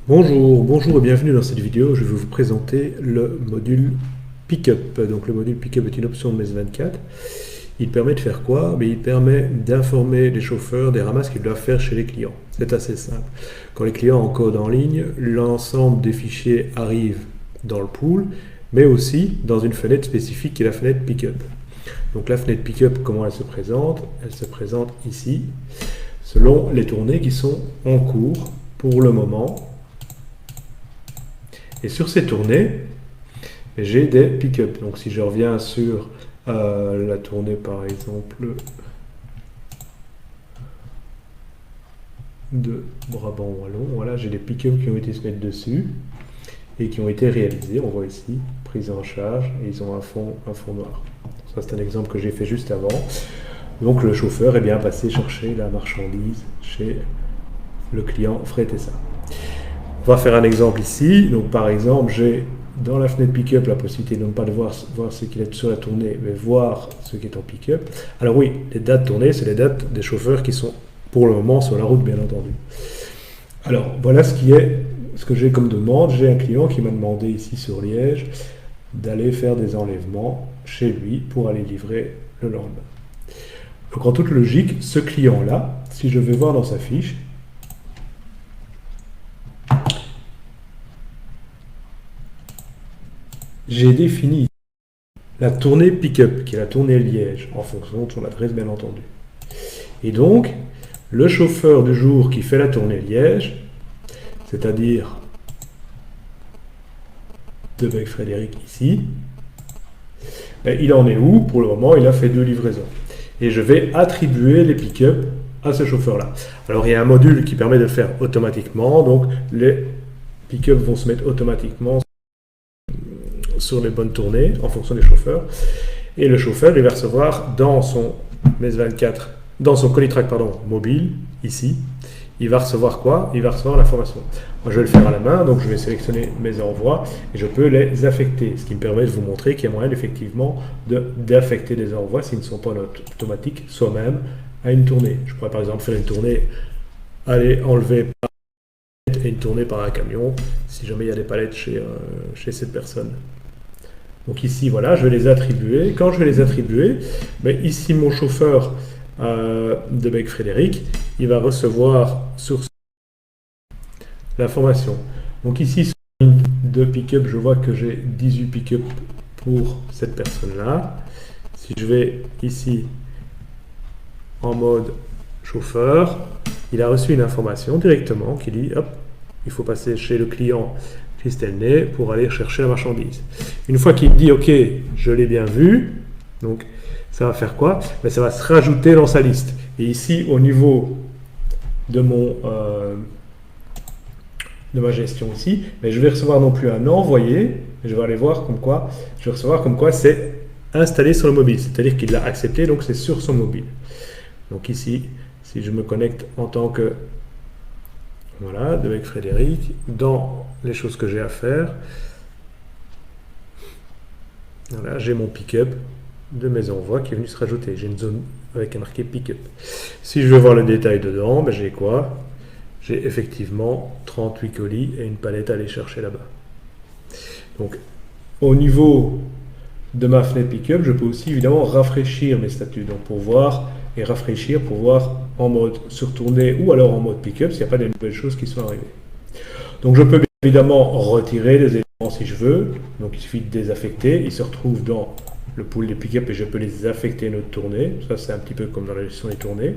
Bonjour et bienvenue dans cette vidéo. Je vais vous présenter le module Pickup. Donc le module Pickup est une option de MES24. Il permet de faire quoi? Il permet d'informer les chauffeurs des ramasses qu'ils doivent faire chez les clients. C'est assez simple. Quand les clients encodent en ligne, l'ensemble des fichiers arrive dans le pool, mais aussi dans une fenêtre spécifique qui est la fenêtre Pickup. Donc la fenêtre Pickup, comment elle se présente? Elle se présente ici, selon les tournées qui sont en cours pour le moment. Et sur ces tournées, j'ai des pick-up. Donc si je reviens sur la tournée par exemple de Brabant Wallon, voilà, j'ai des pick-up qui ont été se mettre dessus et qui ont été réalisés. On voit ici, prise en charge, et ils ont un fond noir. Ça c'est un exemple que j'ai fait juste avant. Donc le chauffeur est bien passé chercher la marchandise chez le client Fret et ça. On va faire un exemple ici. Donc par exemple, j'ai dans la fenêtre pick-up la possibilité non pas de voir ce qu'il est sur la tournée, mais voir ce qui est en pick-up. Alors oui, les dates tournées, c'est les dates des chauffeurs qui sont pour le moment sur la route, bien entendu. Alors voilà ce que j'ai comme demande. J'ai un client qui m'a demandé ici sur Liège d'aller faire des enlèvements chez lui pour aller livrer le lendemain. Donc en toute logique, ce client-là, si je vais voir dans sa fiche, j'ai défini la tournée pick-up, qui est la tournée Liège, en fonction de son adresse bien entendu. Et donc, le chauffeur du jour qui fait la tournée Liège, c'est-à-dire de Bec Frédéric ici, il en est où? Pour le moment, il a fait 2 livraisons. Et je vais attribuer les pick-up à ce chauffeur-là. Alors, il y a un module qui permet de le faire automatiquement, donc les pick-up vont se mettre automatiquement sur les bonnes tournées en fonction des chauffeurs. Et le chauffeur, il va recevoir dans son MES24, dans son Colitrack mobile, ici, il va recevoir quoi? Il va recevoir l'information. Moi, je vais le faire à la main, donc je vais sélectionner mes envois et je peux les affecter, ce qui me permet de vous montrer qu'il y a moyen effectivement d'affecter des envois s'ils ne sont pas automatiques soi-même à une tournée. Je pourrais par exemple faire une tournée, aller enlever par et une tournée par un camion, si jamais il y a des palettes chez cette personne. Donc ici, voilà, je vais les attribuer. Quand je vais les attribuer, ici, mon chauffeur de Bec Frédéric, il va recevoir sur l'information. Donc ici, sur la ligne de pick-up, je vois que j'ai 18 pick-up pour cette personne-là. Si je vais ici en mode chauffeur, il a reçu une information directement qui dit, hop, il faut passer chez le client Christelle Ney pour aller chercher la marchandise. Une fois qu'il me dit OK, je l'ai bien vu, donc ça va faire quoi? Ça va se rajouter dans sa liste. Et ici, au niveau de de ma gestion ici, je vais recevoir non plus un envoyé, mais je vais aller voir comme quoi, je vais recevoir comme quoi c'est installé sur le mobile, c'est-à-dire qu'il l'a accepté, donc c'est sur son mobile. Donc ici, si je me connecte en tant que voilà, avec Frédéric, dans les choses que j'ai à faire, voilà, j'ai mon pick-up de mes envois qui est venu se rajouter. J'ai une zone avec un marqué pick-up. Si je veux voir le détail dedans, j'ai quoi? J'ai effectivement 38 colis et une palette à aller chercher là-bas. Donc, au niveau de ma fenêtre pick-up, je peux aussi évidemment rafraîchir mes statuts. Donc, pour voir et rafraîchir, pour voir en mode surtourné ou alors en mode pick-up s'il n'y a pas de nouvelles choses qui sont arrivées. Donc, je peux bien évidemment retirer les éléments si je veux. Donc, il suffit de désaffecter. Ils se retrouvent dans le pool des pick-up et je peux les affecter à une autre tournée. Ça, c'est un petit peu comme dans la gestion des tournées.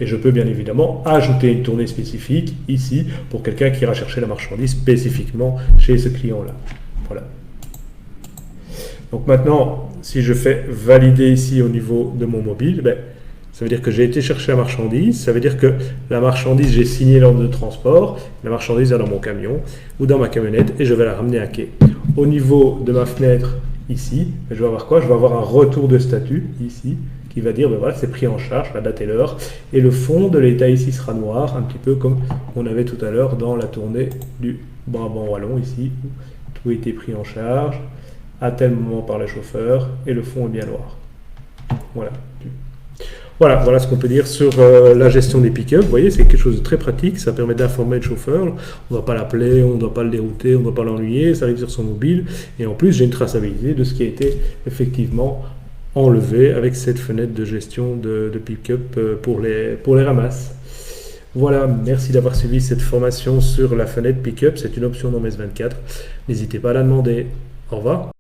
Et je peux bien évidemment ajouter une tournée spécifique ici pour quelqu'un qui ira chercher la marchandise spécifiquement chez ce client-là. Voilà. Donc maintenant, si je fais valider ici au niveau de mon mobile, ça veut dire que j'ai été chercher la marchandise, ça veut dire que la marchandise, j'ai signé l'ordre de transport, la marchandise est dans mon camion ou dans ma camionnette et je vais la ramener à quai. Au niveau de ma fenêtre ici, je vais avoir quoi? Je vais avoir un retour de statut ici qui va dire, voilà, c'est pris en charge, la date et l'heure, et le fond de l'état ici sera noir, un petit peu comme on avait tout à l'heure dans la tournée du Brabant Wallon ici, où tout a été pris en charge à tel moment par le chauffeur et le fond est bien noir. Voilà. Voilà ce qu'on peut dire sur la gestion des pick-up. Vous voyez, c'est quelque chose de très pratique. Ça permet d'informer le chauffeur. On ne doit pas l'appeler, on ne doit pas le dérouter, on ne doit pas l'ennuyer. Ça arrive sur son mobile. Et en plus, j'ai une traçabilité de ce qui a été effectivement enlevé avec cette fenêtre de gestion de pick-up pour les ramasses. Voilà, merci d'avoir suivi cette formation sur la fenêtre pick-up. C'est une option dans MES 24. N'hésitez pas à la demander. Au revoir.